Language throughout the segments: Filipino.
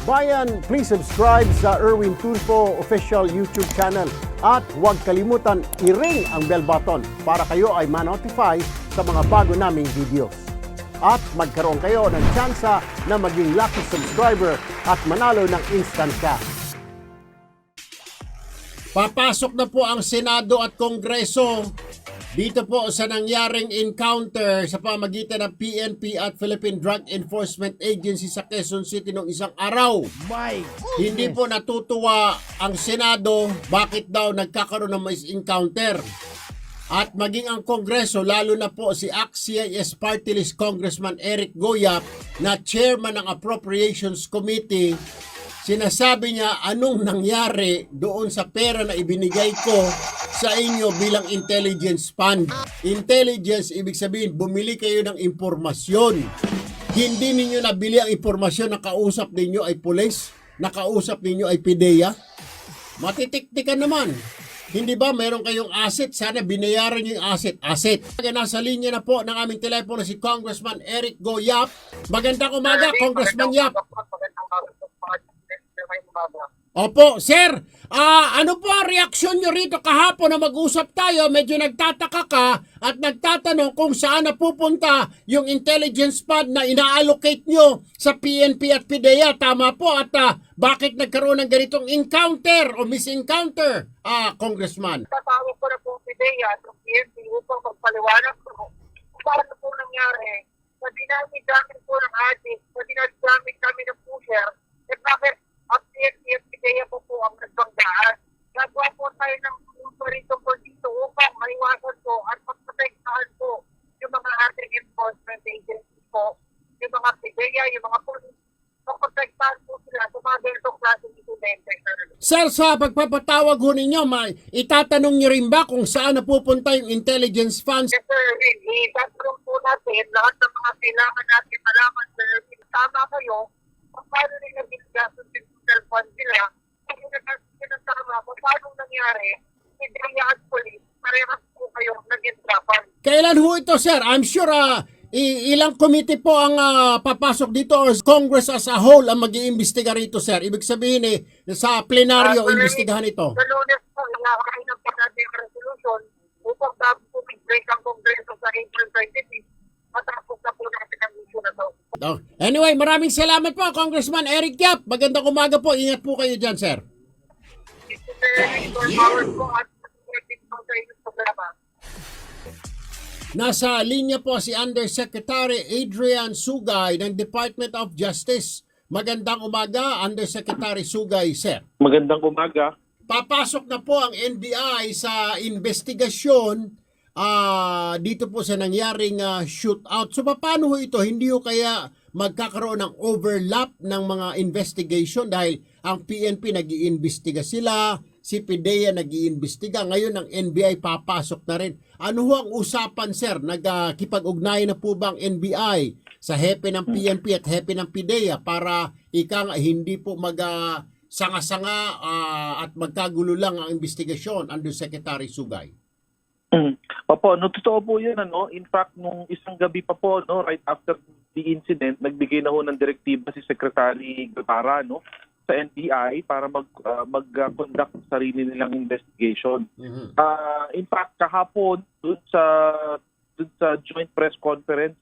Bayan, please subscribe sa Erwin Tulfo official YouTube channel at huwag kalimutan i-ring ang bell button para kayo ay ma-notify sa mga bago naming videos. At magkaroon kayo ng tsansa na maging lucky subscriber at manalo ng instant cash. Papasok na po ang Senado at Kongreso dito po sa nangyaring encounter sa pamagitan ng PNP at Philippine Drug Enforcement Agency sa Quezon City noong isang araw. Hindi po natutuwa ang Senado bakit daw nagkakaroon ng encounter. At maging ang Kongreso, lalo na po si ACT-CIS Party List Congressman Eric Goyap na chairman ng Appropriations Committee, sinasabi niya anong nangyari doon sa pera na ibinigay ko sa inyo bilang intelligence fund. Intelligence, ibig sabihin, bumili kayo ng impormasyon. Hindi ninyo nabili ang impormasyon na kausap ninyo ay pulis, na kausap ninyo ay PIDEA. Matitiktikan naman. Hindi ba meron kayong asset? Sana binayaran nyo yung asset. Nasa linya na po ng aming telepono si Congressman Eric Goyap. Magandang umaga, Congressman Yap. Opo, sir. Ano po ang reaksyon nyo rito kahapon na mag-usap tayo? Medyo nagtataka ka at nagtatanong kung saan napupunta yung intelligence fund na ina-allocate nyo sa PNP at PIDEA. Tama po. At bakit nagkaroon ng ganitong encounter o misencounter, Congressman? Tatawag ko na po PIDEA at PNP upang magpaliwanag ko kung paano po nangyari sa dinamit-gamit po ng adik, sa dinamit-gamit kami ng pusher, at bakit ang PNP at PIDEA po ang nagbanggaan. Gagawa po tayo ng rito po dito upang maiwasan po at pagprotektahan po yung mga ating enforcement agencies po, yung mga PIDEA, yung mga police, pagprotektahan po sila sa mga ganitong klaseng incidente. Sir, sa pagpapatawag ho ninyo, itatanong nyo rin ba kung saan napupunta yung intelligence funds? Yes, sir. Itatanong po natin lahat ng mga kailangan natin malaman, sir. Tama kayo kung paano rin nag-gastos yung social fund nila. Kung nag-gastos nila tama, kung paano nangyari, PIDEA at police, parehas po kayo nag-intrapan. Kailan ho ito, sir? I'm sure ilang committee po ang papasok dito or Congress as a whole ang mag-iimbestiga rito, sir? Ibig sabihin sa plenaryo, imbestigahan ito. Sa Lunes po, nakakain ng natin yung resolution upang tapos po mag-break ang Kongreso sa April 25. Matapos na po natin ang issue na to. Anyway, maraming salamat po, Congressman Eric Yap. Magandang umaga po. Ingat po kayo dyan, sir. Nasa linya po si Undersecretary Adrian Sugay ng Department of Justice. Magandang umaga, Undersecretary Sugay, sir. Magandang umaga. Papasok na po ang NBI sa investigasyon dito po sa nangyaring shootout. So paano ho ito? Hindi ho kaya magkakaroon ng overlap ng mga investigation dahil ang PNP nag-iimbestiga sila, si PIDEA nag-iimbestiga, ngayon ang NBI papasok na rin. Ano ho ang usapan, sir? Nagkipag-ugnayan na po ba ang NBI sa hepe ng PNP at hepe ng PIDEA para hindi po sanga-sanga at magkagulo lang ang investigasyon, Undersecretary Sugay? Opo, totoo po yun. In fact, nung isang gabi pa po, right after the incident, nagbigay na ho ng direktiba si Secretary Guevara sa NBI para mag-conduct ng sarili nilang investigation. In fact, kahapon, dun sa joint press conference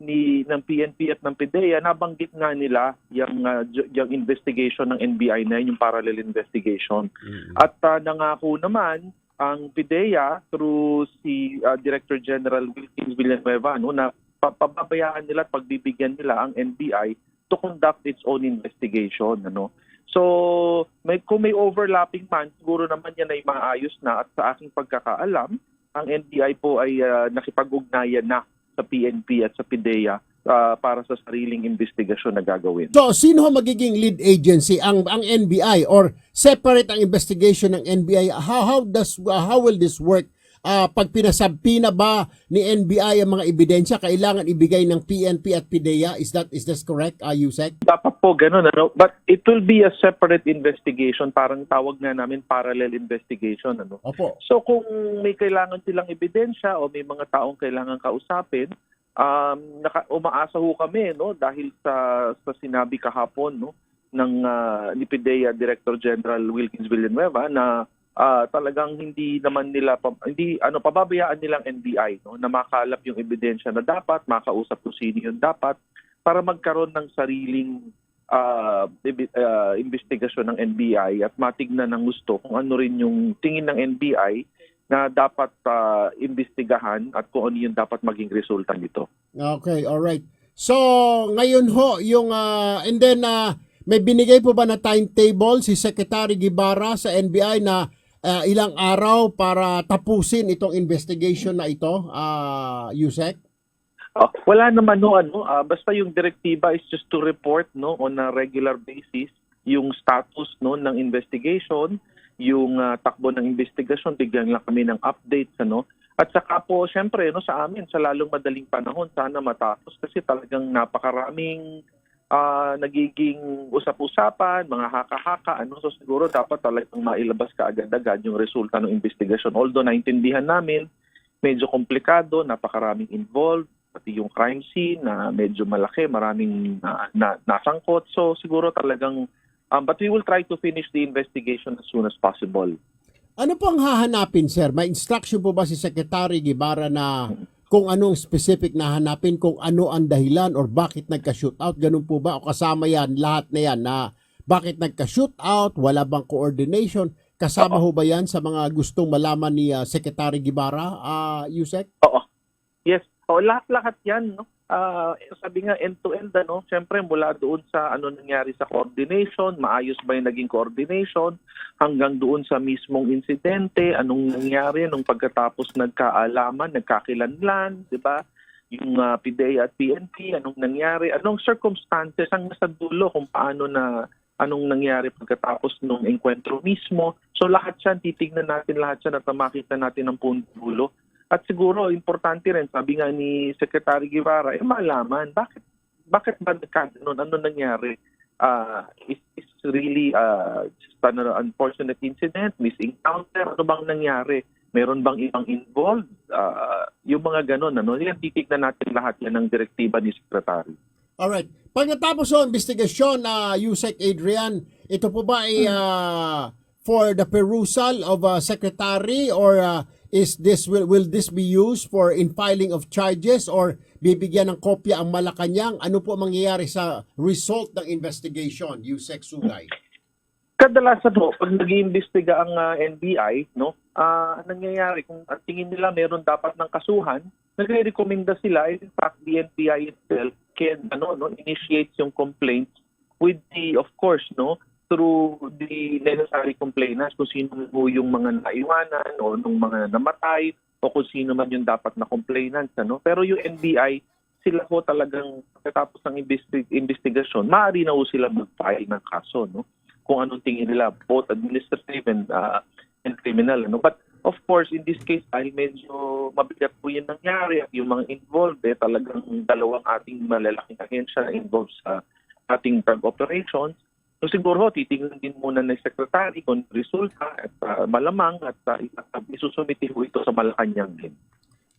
ng PNP at ng PIDEA, nabanggit nga nila yung investigation ng NBI na yung parallel investigation. At nangako naman ang PIDEA through si Director General Wilkins Villanueva na pababayaan nila at pagbibigyan nila ang NBI to conduct its own investigation. So, kung may overlapping man, siguro naman yan ay maayos na at sa aking pagkakaalam, ang NBI po ay nakipag-ugnayan na sa PNP at sa PIDEA para sa sariling investigasyon na gagawin. So, sino magiging lead agency? Ang NBI or separate ang investigation ng NBI? How will this work? Pag pinasabpi na ba ni NBI ang mga ebidensya, kailangan ibigay ng PNP at PIDEA? Is that correct, Yusek? Dapat po ganun, but it will be a separate investigation. Parang tawag na namin parallel investigation. Opo. So kung may kailangan silang ebidensya o may mga taong kailangan kausapin, umaasa ho kami dahil sa sinabi kahapon ni PIDEA Director General Wilkins Villanueva na talagang hindi naman nila pababayaan nilang NBI no, na makalap yung ebidensya na dapat, makausap kung sino yung dapat para magkaroon ng sariling investigasyon ng NBI at matignan ng gusto kung ano rin yung tingin ng NBI na dapat imbestigahan at kung ano yung dapat maging resulta nito. Okay, all right. So, ngayon ho, yung and then may binigay po ba na timetable si Secretary Guevara sa NBI na ilang araw para tapusin itong investigation na ito, Yusek? Wala naman basta yung direktiba is just to report no on a regular basis yung status no ng investigation, yung takbo ng investigasyon, bigyan lang kami ng updates At saka po syempre no sa amin sa lalong madaling panahon sana matapos kasi talagang napakaraming nagiging usap-usapan, mga haka-haka, so siguro dapat talagang mailabas ka agad-agad yung resulta ng investigasyon. Although naintindihan namin, medyo komplikado, napakaraming involved, pati yung crime scene na medyo malaki, maraming nasangkot. So siguro talagang, but we will try to finish the investigation as soon as possible. Ano pong hahanapin, sir? May instruction po ba si Secretary Guevara na kung anong specific na hanapin, kung ano ang dahilan or bakit nagka-shootout? Ganun po ba? O kasama yan, lahat na yan na bakit nagka-shootout? Wala bang coordination? Kasama ho ba yan sa mga gustong malaman ni Secretary Guevara, Yusek? Oo. Yes. Lahat-lahat yan. No? Sabi nga end-to-end, siyempre mula doon sa ano nangyari sa coordination, maayos ba yung naging coordination, hanggang doon sa mismong insidente, anong nangyari nung pagkatapos nagkaalaman, nagkakilanlan, di ba? Yung PIDEA at PNP, anong nangyari, anong circumstances ang nasa dulo kung paano anong nangyari pagkatapos nung enkwentro mismo. So lahat yan, titignan natin lahat yan at makita natin ang dulo. At siguro, importante rin, sabi nga ni Secretary Guevara, malaman, bakit ba nagkaganon? Ano nangyari? It's really just an unfortunate incident, misencounter, ano bang nangyari? Meron bang ibang involved? Yung mga ganon, yan, titignan natin lahat yan ng direktiba ni Secretary. Alright. Pag natapos ang investigasyon na Yusek Adrian, ito po ba ay for the perusal of Secretary or will this be used for in filing of charges or bibigyan ng kopya ang Malacanang? Ano po mangyayari sa result ng investigation, Yusek Sugay? Kadalasan pag nag-iimbestiga ang NBI, nangyayari kung ang tingin nila meron dapat ng kasuhan, nagre-recommenda sila, in fact, the NBI itself can initiate yung complaints with the, of course, through the necessary complainants kung sino yung mga naiwanan o nung mga namatay o kung sino man yung dapat na complainants. Pero yung NBI, sila ho talagang pagkatapos ng investigasyon, maaari na ho sila mag-file ng kaso. Kung anong tingin nila, both administrative and criminal. But of course, in this case, dahil medyo mabigat po yung nangyari at yung mga involved, talagang dalawang ating malalaking ahensya na involved sa ating drug operations. So siguro titingnan din muna ng Secretary kung resulta at malamang at isusumiti ho ito sa Malacanang din.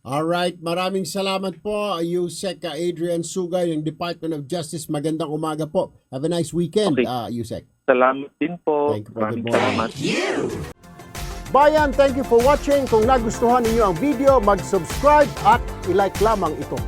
Alright, maraming salamat po, Yusek Adrian Sugay ng Department of Justice. Magandang umaga po. Have a nice weekend, Okay. Yusek. Salamat din po. Thank you for Maraming good morning. salamat. Bayan, thank you for watching. Kung nagustuhan ninyo ang video, mag-subscribe at i-like lamang ito.